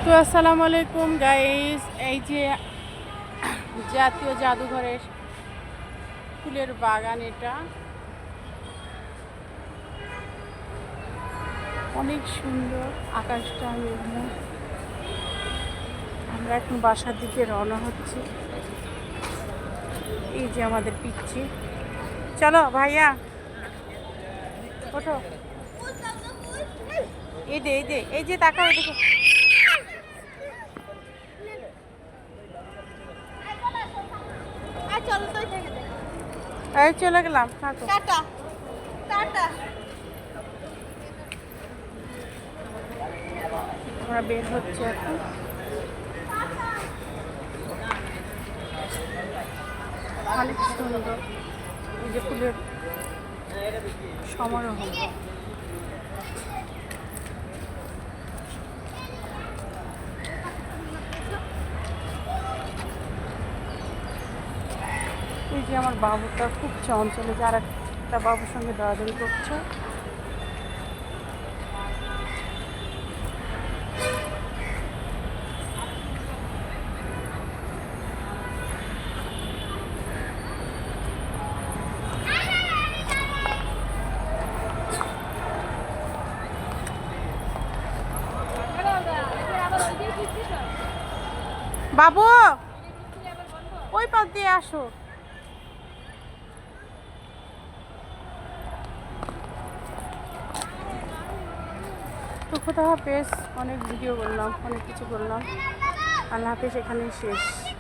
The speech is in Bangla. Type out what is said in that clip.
তো আসসালামু আলাইকুম গাইস, এই যে জাতীয় জাদুঘরের ফুলের বাগান, এটা অনেক সুন্দর। আকাশটা মেঘলা। আমরা এখন বাসার দিকে রওনা হচ্ছি। এই যে আমাদের পিচ্ছি, চলো ভাইয়া ওঠো। এই যে তাকাও এদিকে। এই চলে গেলাম, থাকো। আমরা বের হচ্ছে এখন। অনেক সুন্দর এই যে ফুলের সমারোহ। এই যে আমার বাবুটা খুব চঞ্চলে, যার একটা বাবুর সঙ্গে দৌড়াদৌড়ি করছে। বাবু ওই পাশ দিয়ে আসো। তো খোদা হাফেজ। অনেক ভিডিও করলাম, অনেক কিছু করলাম। আল্লাহ হাফেজ, এখানেই শেষ।